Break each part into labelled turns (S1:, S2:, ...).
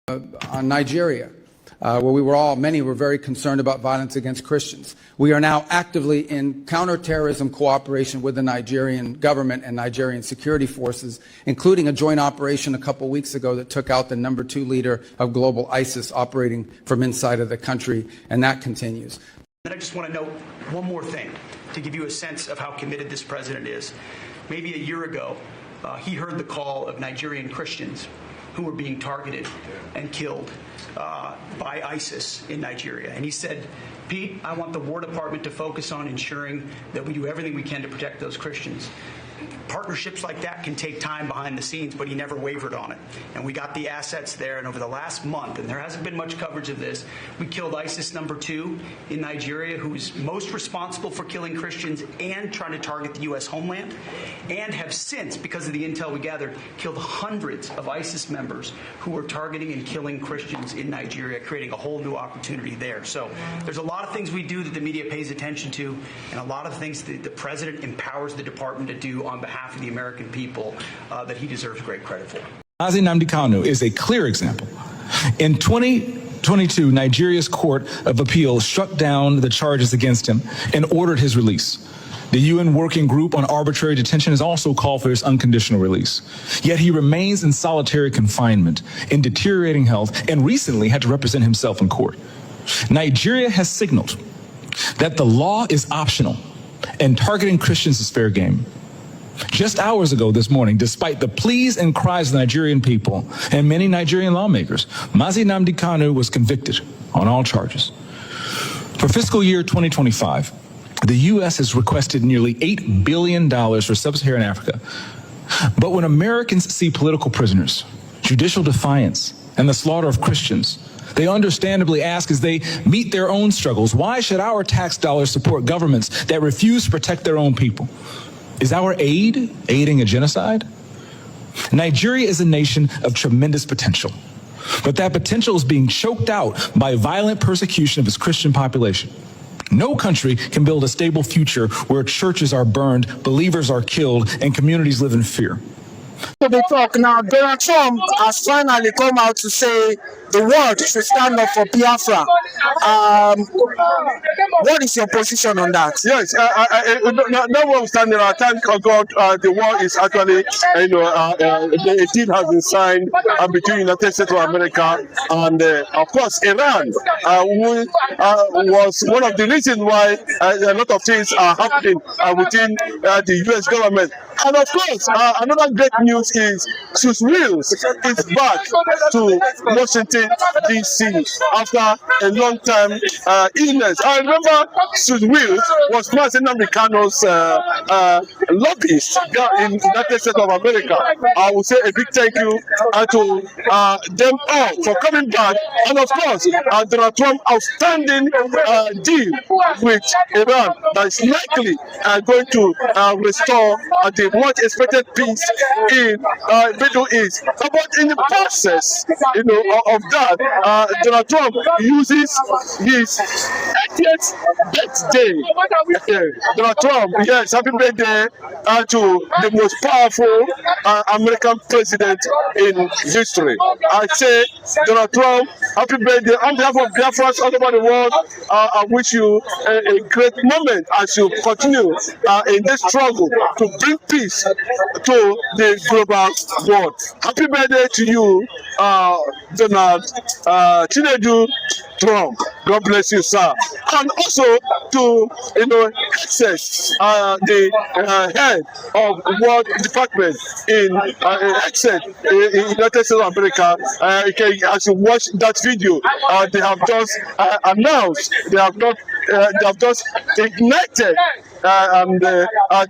S1: on Nigeria, where many were very concerned about violence against Christians. We are now actively in counterterrorism cooperation with the Nigerian government and Nigerian security forces, including a joint operation a couple weeks ago that took out the #2 leader of global ISIS operating from inside of the country, and that continues.
S2: And I just want to note one more thing to give you a sense of how committed this president is. Maybe a year ago, he heard the call of Nigerian Christians who were being targeted and killed by ISIS in Nigeria. And he said, Pete, I want the War Department to focus on ensuring that we do everything we can to protect those Christians. Partnerships like that can take time behind the scenes, but he never wavered on it. And we got the assets there, and over the last month, and there hasn't been much coverage of this, we killed ISIS #2 in Nigeria, who is most responsible for killing Christians and trying to target the U.S. homeland, and have since, because of the intel we gathered, killed hundreds of ISIS members who were targeting and killing Christians in Nigeria, creating a whole new opportunity there. So there's a lot of things we do that the media pays attention to, and a lot of things that the president empowers the department to do on behalf of the American people that he deserves great credit for.
S3: Kanu is a clear example. In 2022, Nigeria's Court of Appeal struck down the charges against him and ordered his release. The UN Working Group on Arbitrary Detention has also called for his unconditional release. Yet he remains in solitary confinement, in deteriorating health, and recently had to represent himself in court. Nigeria has signaled that the law is optional and targeting Christians is fair game. Just hours ago this morning, despite the pleas and cries of the Nigerian people and many Nigerian lawmakers, Mazi Nnamdi Kanu was convicted on all charges. For fiscal year 2025, the U.S. has requested nearly $8 billion for sub-Saharan Africa. But when Americans see political prisoners, judicial defiance, and the slaughter of Christians, they understandably ask as they meet their own struggles, why should our tax dollars support governments that refuse to protect their own people? Is our aid aiding a genocide? Nigeria is a nation of tremendous potential, but that potential is being choked out by violent persecution of its Christian population. No country can build a stable future where churches are burned, believers are killed, and communities live in fear.
S4: To the talk now, Donald Trump has finally come out to say the world should stand up for Biafra. What is your position on that?
S5: Yes, notwithstanding, I thank God the war is actually, a deal has been signed between the United States of America and, of course, Iran, who was one of the reasons why a lot of things are happening within the U.S. government. And of course, another great news is Sus Wills is back to Washington, D.C. after a long time illness. I remember Sus Wills was Mazi Nnamdi Kanu's lobbyist in the United States of America. I will say a big thank you to them all for coming back. And of course, Donald Trump's outstanding deal with Iran that is likely going to restore the much expected peace in Middle East. But in the process, of that, Donald Trump uses his 80th birthday. Donald Trump, yes, happy birthday to the most powerful American president in history. I say, Donald Trump, happy birthday on behalf of Biafrans all over the world. I wish you a great moment as you continue in this struggle to bring peace to the global world. Happy birthday to you, Donald Trump. God bless you, sir. And also to access the head of World Department in access in United States of America. As you watch that video, they have just announced, they have just ignited, and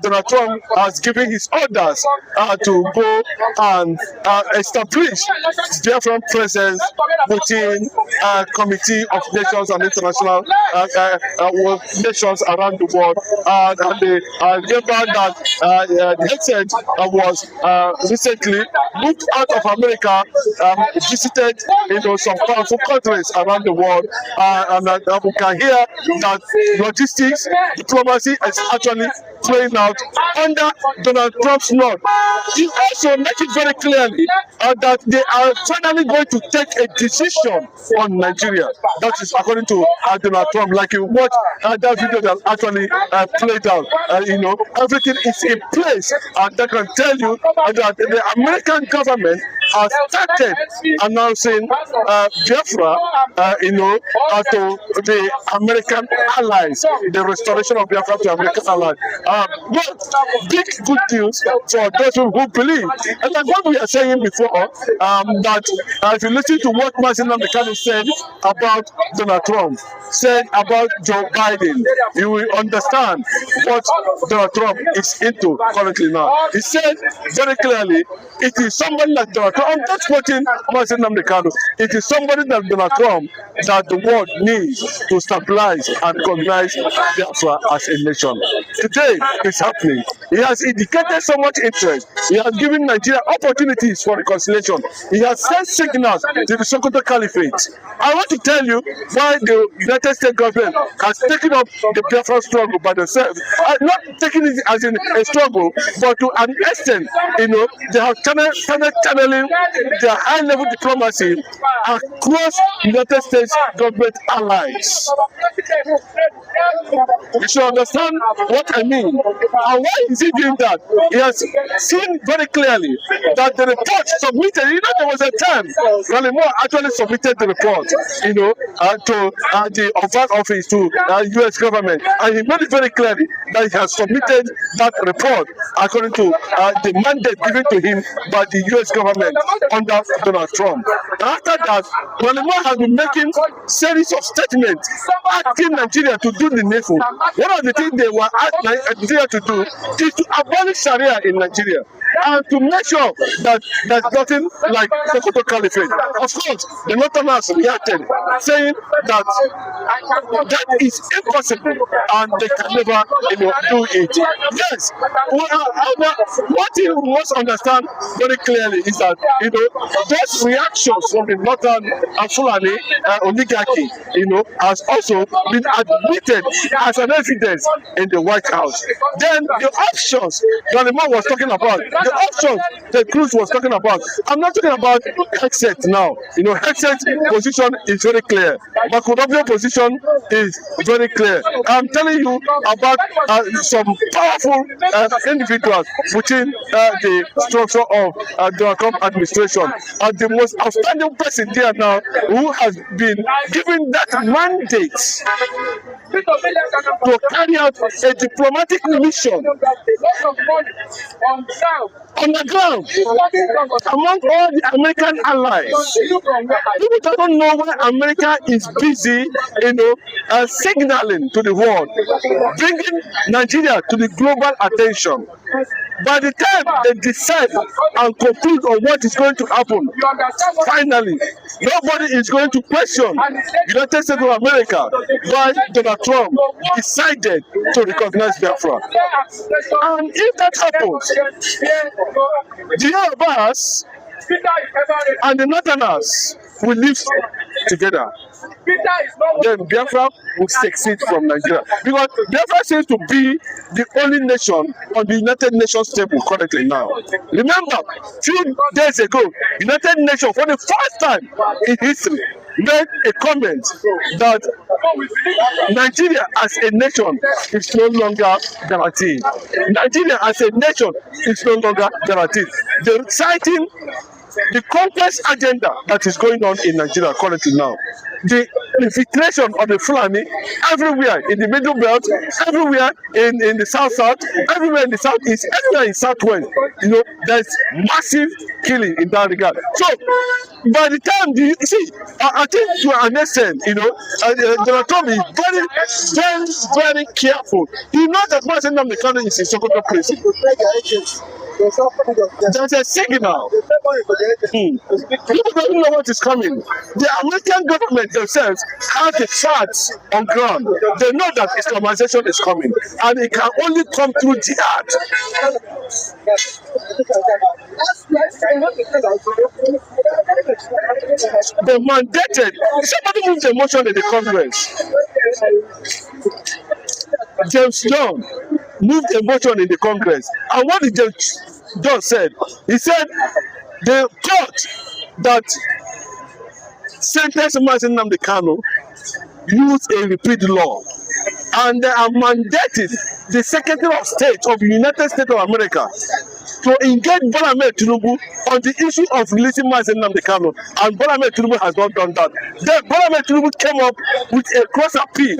S5: Donald Trump has given his orders to go and establish Biafran presence within a committee of nations and international nations around the world. And remember that the headset was recently moved out of America, visited some powerful countries around the world, and we can hear that logistics, diplomacy is actually playing out under Donald Trump's nod. He also makes it very clearly that they are finally going to take a decision on Nigeria. That is according to Donald Trump. Like you watch that video that actually played out. Everything is in place, and that can tell you that the American government has started announcing Biafra, to the American allies, the restoration of Biafra to American allies. But big good news for those who believe. And like what we are saying before, that if you listen to what Kanu said about Donald Trump, said about Joe Biden, you will understand what Donald Trump is into currently now. He said very clearly, it is somebody like Donald Trump. I'm not quoting Kanu. It is somebody like Donald Trump that the world needs to stabilize and recognize Biafra as a nation. Today, it's happening. He has indicated so much interest. He has given Nigeria opportunities for reconciliation. He has sent signals to the Sokoto Caliphate. I want to tell you why the United States government has taken up the Biafra struggle by themselves. Not taking it as in a struggle, but to an extent, they have started channeling their high-level diplomacy across United States government allies. You should understand what I mean. And why is he doing that? He has seen very clearly that the report submitted, there was a time Raleigh Moore actually submitted the report, to the Overt Office, to U.S. government. And he made it very clearly that he has submitted that report according to the mandate given to him by the U.S. government under Donald Trump. And after that, Raleigh Moore has been making series of statements asking Nigeria to do the needful. One of the things they were asking Nigeria to do is to abolish Sharia in Nigeria and to make sure that there's nothing like Sokoto Caliphate. Of course, the Northerners reacted, saying that is impossible and they can never do it. Yes, what you must understand very clearly is that those reactions from the Northern Fulani oligarchy has also been admitted as an evidence in the White House. Then the options that the man was talking about, the options that Cruz was talking about, I'm not talking about Hexet now. Hexet's position is very clear. Makudovi's position is very clear. I'm telling you about some powerful individuals within the structure of the Trump administration. The most outstanding person there now who has been given that mandate to carry out a diplomatic mission on the ground among all the American allies. People don't know why America is busy, signaling to the world, bringing Nigeria to the global attention. By the time they decide and conclude on what is going to happen, finally, nobody is going to question United States of America why Donald Trump decided to recognize Biafra. And if that happens, the Yorubas and the Northerners will live together. Then Biafra will succeed from Nigeria. Because Biafra seems to be the only nation on the United Nations table currently now. Remember, a few days ago, United Nations, for the first time in history, made a comment that Nigeria as a nation is no longer guaranteed. Nigeria as a nation is no longer guaranteed. They're citing the conquest agenda that is going on in Nigeria currently now. The infiltration of the Fulani everywhere in the Middle Belt, everywhere in the South-South, everywhere in the Southeast, everywhere in Southwest. There's massive killing in that regard. So, by the time I think to an extent, Donald Trump is very, very, very careful. He knows that President of the country is in Sokoto prison. There's a signal. People don't know what is coming. The American government themselves have the facts on ground. They know that Islamization is coming, and it can only come through jihad. They mandated. Somebody moved the motion in the Congress. James Young moved a motion in the Congress. And what the judge said, he said the court that sentenced Mazi Nnamdi Kanu used a repeat law, and they are mandated the Secretary of State of the United States of America to engage Bola Ahmed Tinubu on the issue of releasing Mazi Nnamdi Kanu, and Bola Ahmed Tinubu has not done that. Then Bola Ahmed Tinubu came up with a cross appeal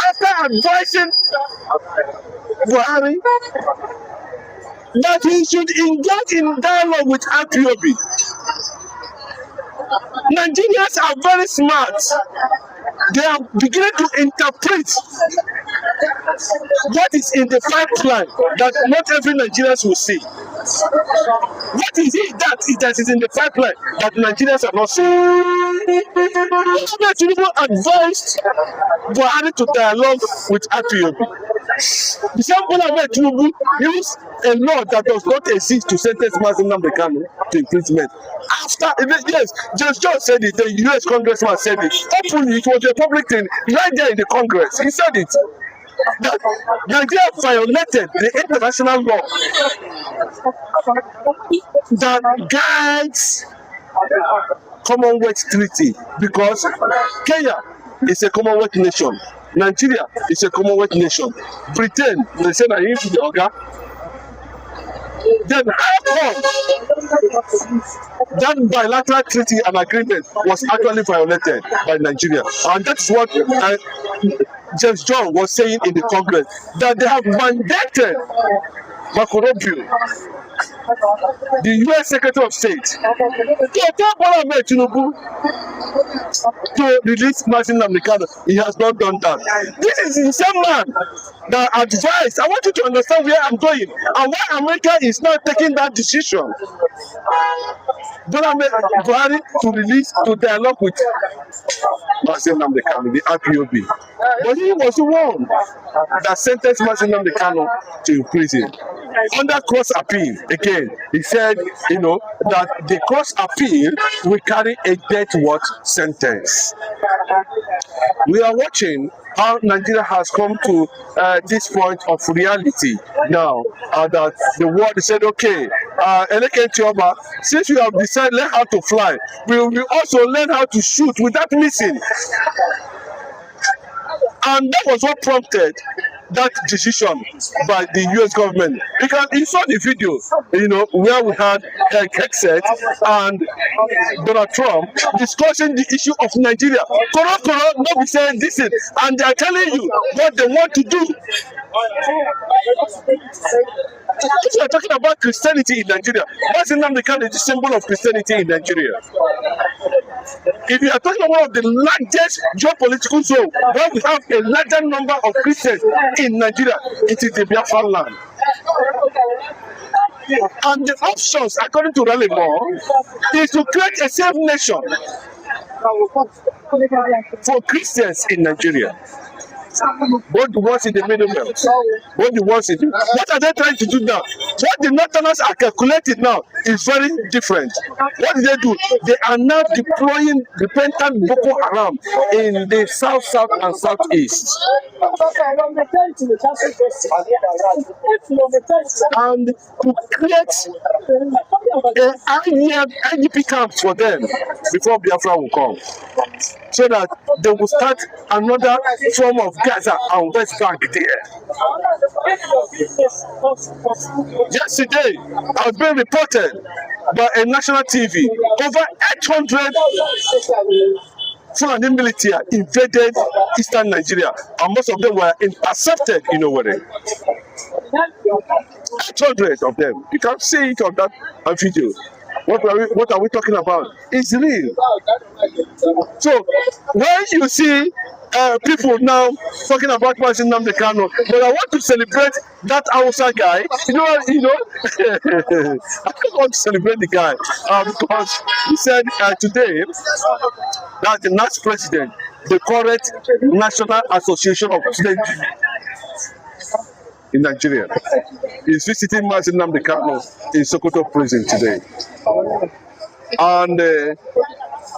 S5: after advising Buhari that he should engage in dialogue with IPOB. Nigerians are very smart. They are beginning to interpret what is in the pipeline that not every Nigerian will see. What is it that is in the pipeline that Nigerians are not seeing? Tinubu advised Buhari to dialogue with IPOB. The same Bola Tinubu used a law that does not exist to sentence Mazi Nnamdi Kanu to imprisonment. After, yes, Judge John said it, the US congressman said it. Openly, it was a public thing right there in the Congress. He said it. That Nigeria violated the international law that guides Commonwealth Treaty, because Kenya is a Commonwealth nation, Nigeria is a Commonwealth nation, Britain, they say that he's the Oga. Then how come that bilateral treaty and agreement was actually violated by Nigeria? And that's what James John was saying in the Congress, that they have mandated Marco Rubio, the US Secretary of State, to tell Bola Ahmed Tinubu to release Mazi Nnamdi Kanu. He has not done that. This is the same man that advised. I want you to understand where I'm going and why America is not taking that decision. Bola Ahmed Buhari to release, to dialogue with Mazi Nnamdi Kanu, the IPOB. But he was the one that sentenced Mazi Nnamdi Kanu to prison. Under cross appeal, again, he said, that the cross appeal will carry a death sentence. We are watching how Nigeria has come to this point of reality now, that the world said, okay, Eleke Tioba, since you have decided learn how to fly, we will also learn how to shoot without missing. And that was what prompted that decision by the US government. Because you saw the video, where we had Hexet and Donald Trump discussing the issue of Nigeria. Koro, not be saying this, and they are telling you what they want to do. If you are talking about Christianity in Nigeria, Mazi Nnamdi Kanu is the symbol of Christianity in Nigeria. If you are talking about the largest geopolitical zone, where we have a larger number of Christians in Nigeria, it is the Biafran land. And the options, according to Raleigh Moore, is to create a safe nation for Christians in Nigeria. Both the ones in the middle belt, both the ones in the... What are they trying to do now? What the Northerners are calculating now is very different. What do? They are now deploying repentant Boko Haram in the south, and southeast. And to create IDP camps for them before Biafra will come, so that they will start another form of Gaza and West Bank there. Yesterday, I've been reported by a national TV, over 800 Fulani military invaded eastern Nigeria, and most of them were intercepted in Owerri. 800 of them. You can see it on that video. What are we talking about? It's real. So when you see people now talking about Mazi Nnamdi Kanu, but I want to celebrate that Hausa guy. I don't want to celebrate the guy because he said today that the next president, the current National Association of Students in Nigeria, is visiting Mazi Nnamdi Kanu in Sokoto prison today. And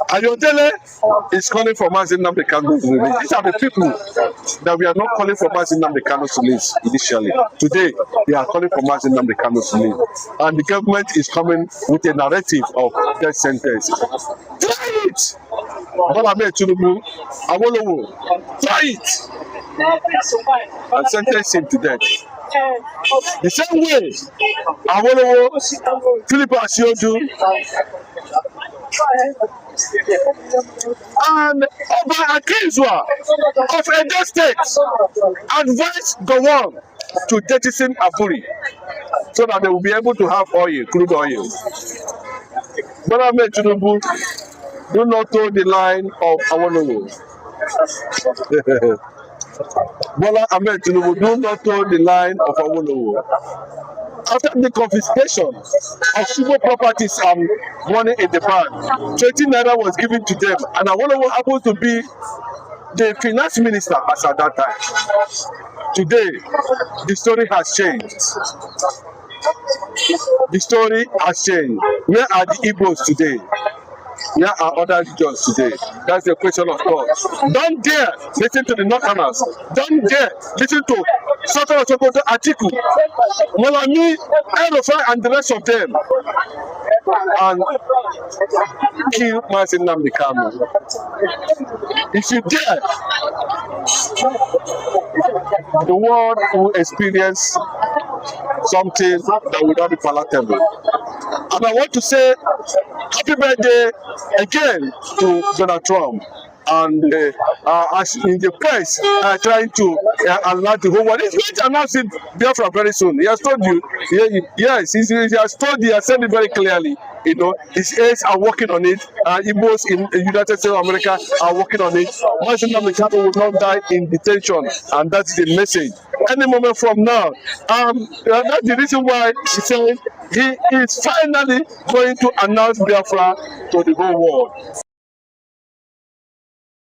S5: Ayodele is calling for Mazi Nnamdi Kanu. These are the people that we are not calling for Mazi Nnamdi Kanu to leave initially. Today, they are calling for Mazi Nnamdi Kanu to leave. And the government is coming with a narrative of death sentence. Try it! Bola Ahmed Tinubu, Awolowo, try it! And sentence him to death. The same way, Awolowo, Philip Asiodu, and Oba Akinzua of Edo State advised Gowon to jettison Aburi so that they will be able to have oil, crude oil. Bola Ahmed Tinubu, do not toe the line of Awolowo. Bola Ahmed Tinubu, do not toe the line of Awolowo. After the confiscation of civil properties and money in the bank, 20 naira was given to them, and Awolowo happened to be the finance minister as at that time. Today, the story has changed. The story has changed. Where are the Igbos today? Where are other regions today? That's the question of thought. Don't dare listen to the Northerners. Don't dare listen to Southern Sokoto, Atiku, Malami, Erofai, and the rest of them. And kill Mazi Nnamdi Kanu. If you dare, the world will experience something that will not be palatable. And I want to say happy birthday again to Donald Trump. And as in the press, trying to alert the whole world. He's going to announce it Biafra very soon. He has told you, yes, he has told you, he has said it very clearly. You know, his aides are working on it. Igbos in the United States of America are working on it. Mazi Nnamdi Kanu will not die in detention, and that's the message. Any moment from now, that's the reason why he said he is finally going to announce Biafra to the whole world.